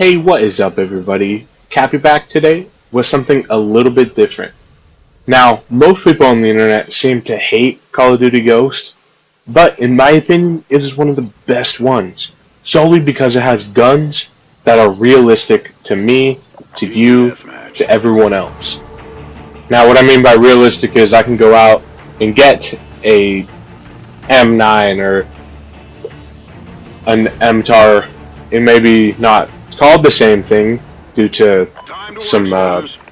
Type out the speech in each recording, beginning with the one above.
Hey, what is up everybody? Cappy back today with something a little bit different. Now, most people on the internet seem to hate Call of Duty Ghost, but in my opinion, it is one of the best ones, solely because it has guns that are realistic to me, to you, to everyone else. Now, what I mean by realistic is I can go out and get a M9 or an MTAR. It may be not called the same thing due to some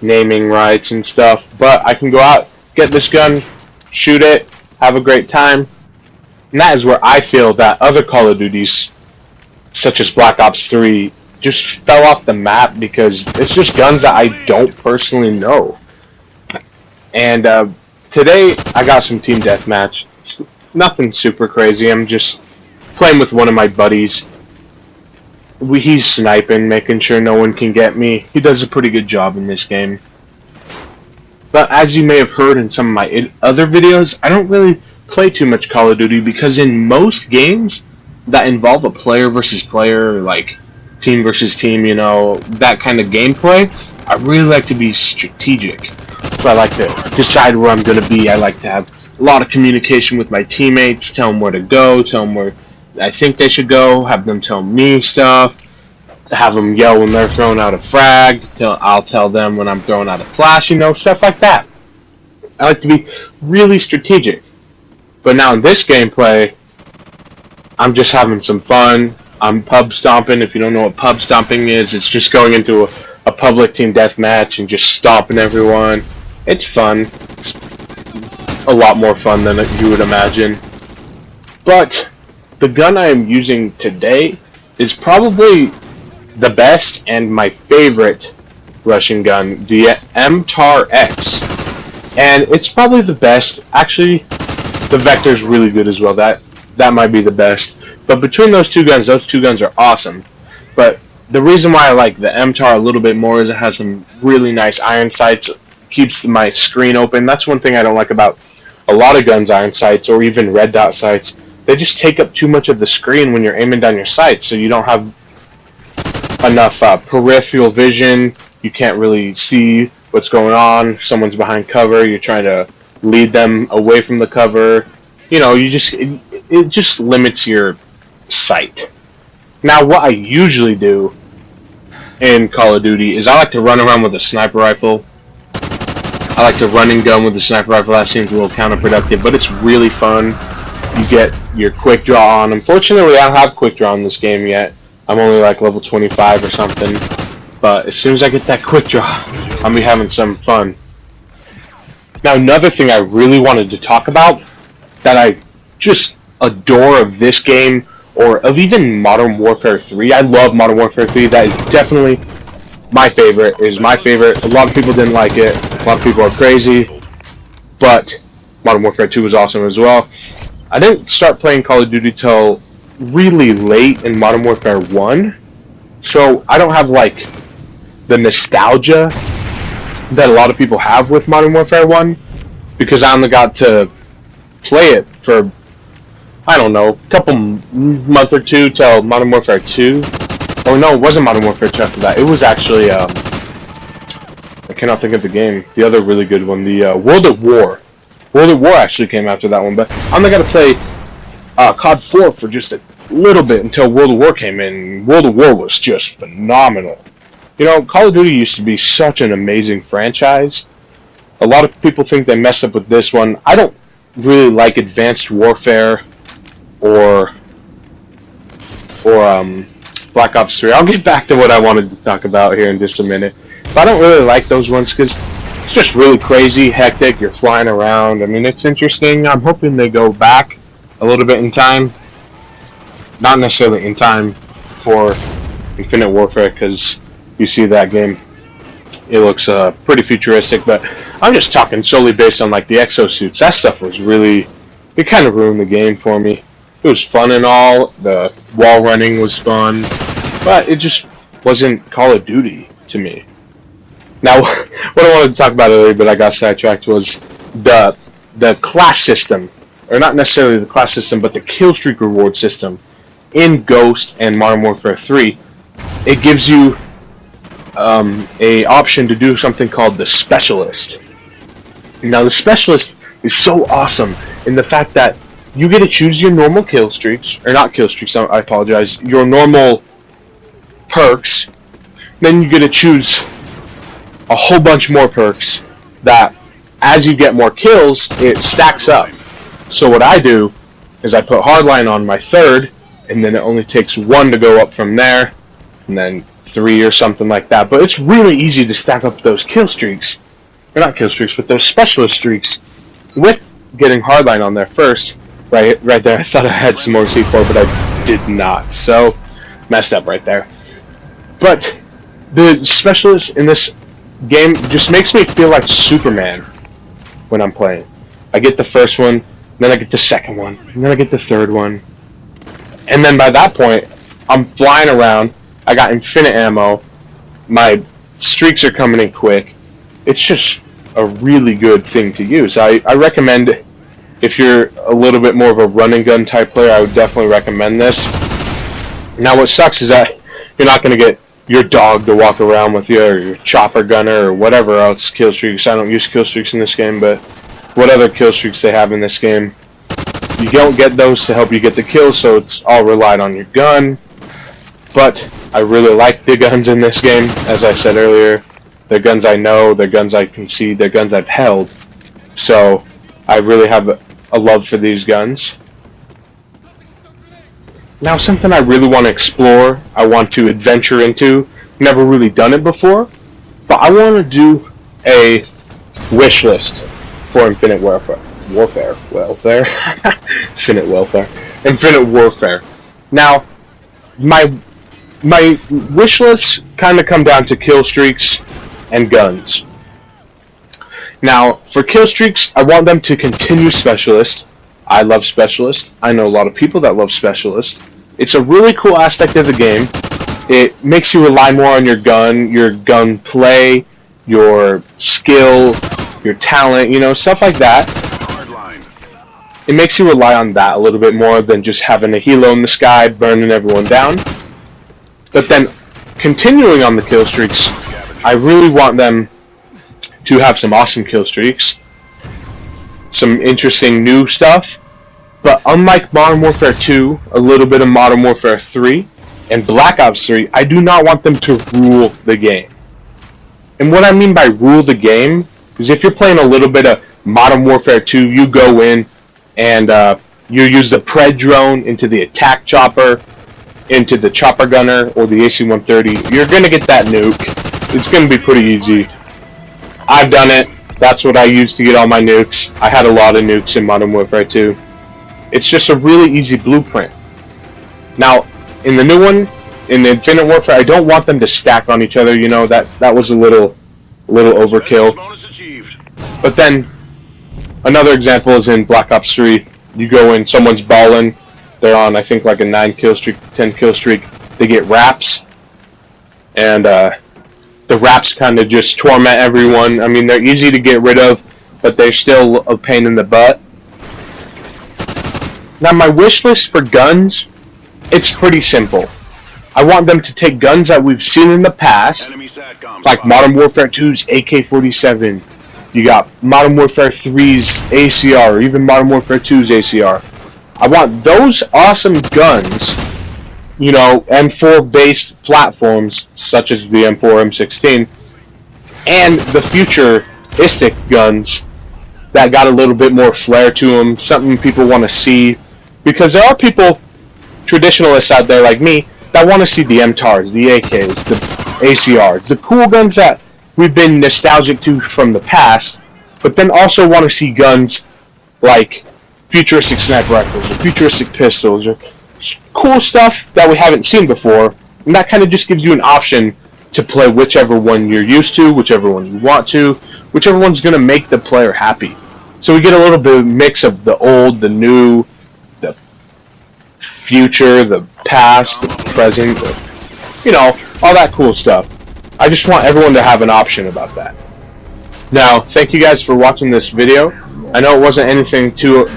naming rights and stuff, but I can go out, get this gun, shoot it, have a great time, and that is where I feel that other Call of Duties, such as Black Ops 3, just fell off the map because it's just guns that I don't personally know. And today I got some team deathmatch. It's nothing super crazy. I'm just playing with one of my buddies. He's sniping, making sure no one can get me. He does a pretty good job in this game. But as you may have heard in some of my other videos, I don't really play too much Call of Duty because in most games that involve a player versus player, like team versus team, you know, that kind of gameplay, I really like to be strategic. So I like to decide where I'm going to be. I like to have a lot of communication with my teammates, tell them where to go, tell them where I think they should go, have them tell me stuff, have them yell when they're throwing out a frag, I'll tell them when I'm throwing out a flash, you know, stuff like that. I like to be really strategic. But now in this gameplay, I'm just having some fun. I'm PuB Stomping. If you don't know what PuB Stomping is, it's just going into a public team deathmatch and just stomping everyone. It's fun. It's a lot more fun than you would imagine. But the gun I am using today is probably the best and my favorite Russian gun, the MTAR-X. And it's probably the best. Actually, the Vector's really good as well. That might be the best. But between those two guns are awesome. But the reason why I like the MTAR a little bit more is it has some really nice iron sights. Keeps my screen open. That's one thing I don't like about a lot of guns' iron sights or even red dot sights. They just take up too much of the screen when you're aiming down your sights, so you don't have enough peripheral vision. You can't really see what's going on. If someone's behind cover, you're trying to lead them away from the cover. You know, it just limits your sight. Now, what I usually do in Call of Duty is I like to run around with a sniper rifle. I like to run and gun with the sniper rifle. That seems a little counterproductive, but it's really fun. You get your quick draw on. Unfortunately, I don't have quick draw in this game yet. I'm only like level 25 or something. But as soon as I get that quick draw, I'll be having some fun. Now, another thing I really wanted to talk about that I just adore of this game, or of even Modern Warfare 3. I love Modern Warfare 3. That is definitely my favorite. It is my favorite. A lot of people didn't like it. A lot of people are crazy. But Modern Warfare 2 was awesome as well. I didn't start playing Call of Duty till really late in Modern Warfare 1, so I don't have like the nostalgia that a lot of people have with Modern Warfare 1, because I only got to play it for, I don't know, a couple month or two till Modern Warfare 2. Oh no, it wasn't Modern Warfare 2 after that. It was actually, I cannot think of the game, the other really good one, the World at War. World at War actually came after that one, but I only got to play COD 4 for just a little bit until World at War came in. World at War was just phenomenal. You know, Call of Duty used to be such an amazing franchise. A lot of people think they messed up with this one. I don't really like Advanced Warfare or Black Ops 3. I'll get back to what I wanted to talk about here in just a minute. But I don't really like those ones because it's just really crazy, hectic, you're flying around. I mean, it's interesting. I'm hoping they go back a little bit in time. Not necessarily in time for Infinite Warfare, because you see that game, it looks pretty futuristic, but I'm just talking solely based on like the exosuits. That stuff was really, it kind of ruined the game for me. It was fun and all, the wall running was fun, but it just wasn't Call of Duty to me. Now, what I wanted to talk about earlier, but I got sidetracked, was the class system, or not necessarily the class system, but the kill streak reward system in Ghost and Modern Warfare 3. it gives you a option to do something called the Specialist. Now the Specialist is so awesome in the fact that you get to choose your normal kill streaks, or not kill streaks, I apologize, your normal perks. Then you get to choose a whole bunch more perks that, as you get more kills, it stacks up. So what I do is I put Hardline on my third, and then it only takes 1 to go up from there, and then 3 or something like that. But it's really easy to stack up those kill streaks, or not kill streaks, but those Specialist streaks with getting Hardline on there first. Right there, I thought I had some more C4, but I did not. So, messed up right there. But the Specialist in this game just makes me feel like Superman when I'm playing. I get the first one, then I get the second one, and then I get the third one. And then by that point, I'm flying around, I got infinite ammo, my streaks are coming in quick. It's just a really good thing to use. I recommend, if you're a little bit more of a run and gun type player, I would definitely recommend this. Now what sucks is that you're not going to get your dog to walk around with you, or your chopper gunner, or whatever else kill streaks. I don't use kill streaks in this game, but what other kill streaks they have in this game. You don't get those to help you get the kills, so it's all relied on your gun. But I really like the guns in this game, as I said earlier. They're guns I know, they're guns I can see, they're guns I've held. So I really have a love for these guns. Now something I really want to explore, I want to adventure into, never really done it before, but I want to do a wish list for Infinite Warfare. Infinite Warfare. Now, my wish lists kind of come down to kill streaks and guns. Now, for kill streaks, I want them to continue Specialist. I love Specialist. I know a lot of people that love Specialist. It's a really cool aspect of the game. It makes you rely more on your gun play, your skill, your talent, you know, stuff like that. It makes you rely on that a little bit more than just having a helo in the sky burning everyone down. But then, continuing on the kill streaks, I really want them to have some awesome kill streaks, some interesting new stuff. But unlike Modern Warfare 2, a little bit of Modern Warfare 3, and Black Ops 3, I do not want them to rule the game. And what I mean by rule the game is if you're playing a little bit of Modern Warfare 2, you go in and you use the Pred drone into the attack chopper, into the chopper gunner, or the AC-130, you're going to get that nuke. It's going to be pretty easy. I've done it. That's what I used to get all my nukes. I had a lot of nukes in Modern Warfare 2. It's just a really easy blueprint. Now, in the new one, in the Infinite Warfare, I don't want them to stack on each other. You know, that was a little overkill. But then, another example is in Black Ops 3. You go in, someone's balling. They're on, I think, like a 9 kill streak, 10 kill streak. They get wraps. And the wraps kind of just torment everyone. I mean, they're easy to get rid of, but they're still a pain in the butt. Now, my wish list for guns, it's pretty simple. I want them to take guns that we've seen in the past, like Modern Warfare 2's AK-47. You got Modern Warfare 3's ACR, or even Modern Warfare 2's ACR. I want those awesome guns, you know, M4-based platforms, such as the M4, M16, and the futuristic guns that got a little bit more flair to them, something people want to see. Because there are people, traditionalists out there like me, that want to see the MTARs, the AKs, the ACRs, the cool guns that we've been nostalgic to from the past, but then also want to see guns like futuristic sniper rifles, or futuristic pistols, or cool stuff that we haven't seen before, and that kind of just gives you an option to play whichever one you're used to, whichever one you want to, whichever one's going to make the player happy. So we get a little bit of mix of the old, the new, the future, the past, the present, you know, all that cool stuff. I just want everyone to have an option about that. Now, thank you guys for watching this video. I know it wasn't anything too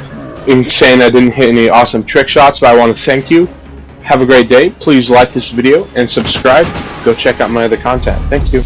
insane, I didn't hit any awesome trick shots, but I want to thank you. Have a great day. Please like this video and subscribe. Go check out my other content. Thank you.